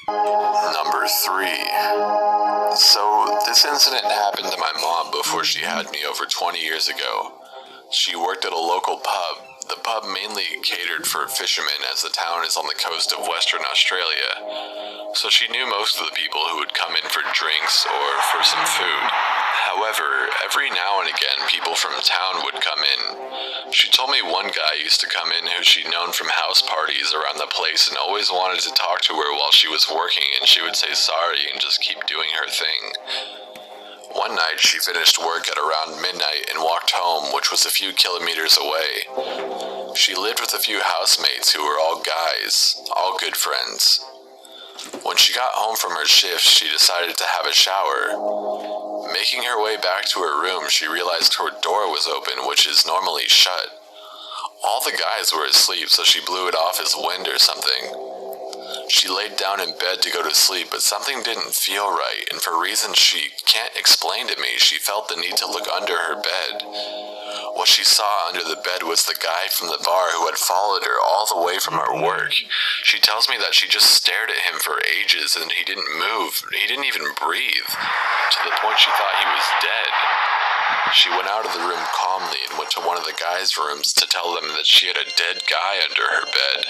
Number 3. So, this incident happened to my mom before she had me over 20 years ago. She worked at a local pub. The pub mainly catered for fishermen as the town is on the coast of Western Australia, so she knew most of the people who would come in for drinks or for some food. However, every now and again people from town would come in. She told me one guy used to come in who she'd known from house parties around the place and always wanted to talk to her while she was working, and she would say sorry and just keep doing her thing. One night she finished work at around midnight and walked home, which was a few kilometers away. She lived with a few housemates who were all guys, all good friends. When she got home from her shift, she decided to have a shower. Making her way back to her room, she realized her door was open, which is normally shut. All the guys were asleep, so she blew it off as wind or something. She laid down in bed to go to sleep, but something didn't feel right, and for reasons she can't explain to me, she felt the need to look under her bed. What she saw under the bed was the guy from the bar who had followed her all the way from her work. She tells me that she just stared at him for ages and he didn't move. He didn't even breathe, to the point she thought he was dead. She went out of the room calmly and went to one of the guys' rooms to tell them that she had a dead guy under her bed.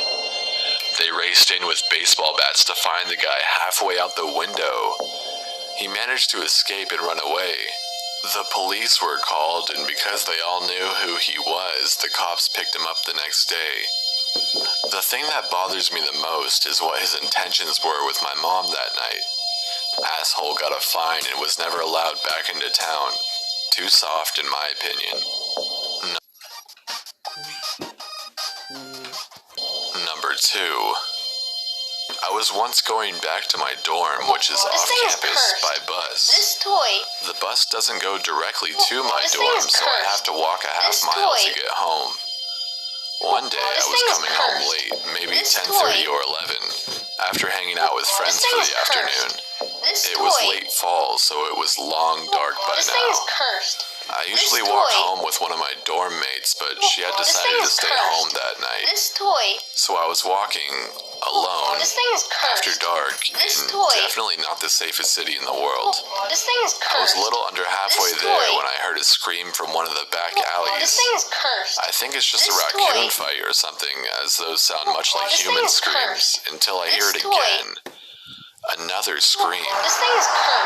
They raced in with baseball bats to find the guy halfway out the window. He managed to escape and run away. The police were called, and because they all knew who he was, the cops picked him up the next day. The thing that bothers me the most is what his intentions were with my mom that night. Asshole got a fine and was never allowed back into town. Too soft in my opinion. Number 2. I was once going back to my dorm, which is off campus, by bus. This toy. The bus doesn't go directly to my dorm, so I have to walk a half mile to get home. One day I was coming home late, maybe 10:30 or 11, after hanging out with friends for the afternoon. It was late fall, so it was long dark by now. I usually walk home with one of my dorm mates, but she had decided to stay home that night. So I was walking alone after dark in definitely not the safest city in the world. I was a little under halfway there when I heard a scream from one of the back alleys. I think it's just a raccoon fight or something, as those sound much like human screams, until I hear it again. Another scream.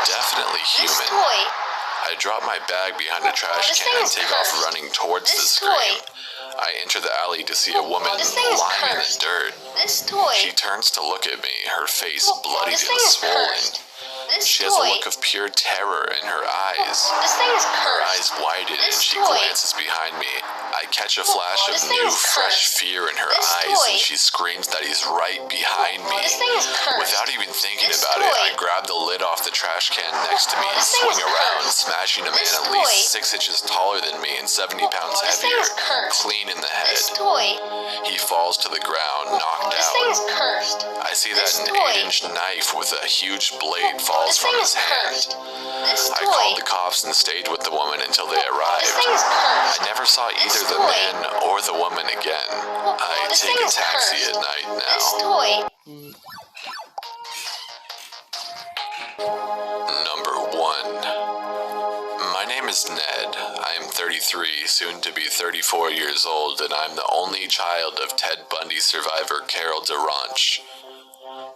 Definitely human. I drop my bag behind a trash can and take off running towards the scream. I enter the alley to see a woman lying in the dirt. She turns to look at me, her face bloodied and swollen. She has a look of pure terror in her eyes. Her eyes widen and she glances behind me. I catch a flash of new, fresh fear in her eyes, and she screams that he's right behind me. Without even thinking about it, I grab the lid off the trash can next to me and swing around, smashing a man at least 6 inches taller than me and 70 pounds heavier, clean in the head. He falls to the ground, knocked out. I see that an 8-inch knife with a huge blade falls from his hand. I called the cops and stayed with the woman until they arrived. I never saw either the man or the woman again. I take a taxi at night now. Number 1. My name is Ned. I am 33, soon to be 34 years old, and I'm the only child of Ted Bundy survivor Carol DeRanch.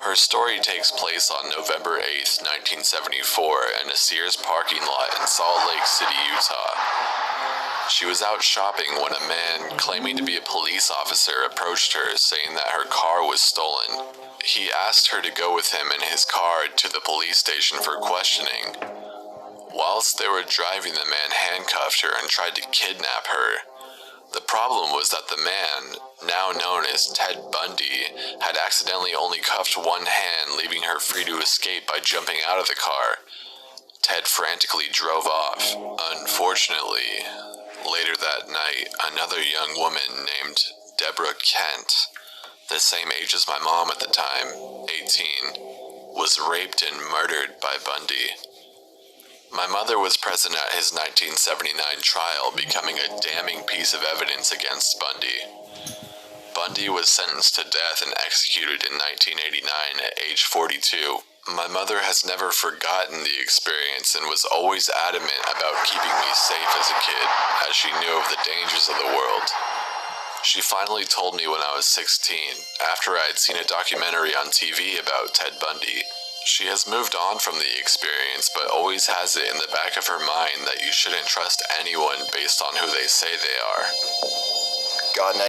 Her story takes place on November 8th, 1974, in a Sears parking lot in Salt Lake City, Utah. She was out shopping when a man claiming to be a police officer approached her, saying that her car was stolen. He asked her to go with him in his car to the police station for questioning. Whilst they were driving, the man handcuffed her and tried to kidnap her. The problem was that the man, now known as Ted Bundy, had accidentally only cuffed one hand, leaving her free to escape by jumping out of the car. Ted frantically drove off. Unfortunately, later that night, another young woman named Deborah Kent, the same age as my mom at the time, 18, was raped and murdered by Bundy. My mother was present at his 1979 trial, becoming a damning piece of evidence against Bundy. Bundy was sentenced to death and executed in 1989 at age 42. My mother has never forgotten the experience and was always adamant about keeping me safe as a kid, as she knew of the dangers of the world. She finally told me when I was 16, after I had seen a documentary on TV about Ted Bundy. She has moved on from the experience, but always has it in the back of her mind that you shouldn't trust anyone based on who they say they are. God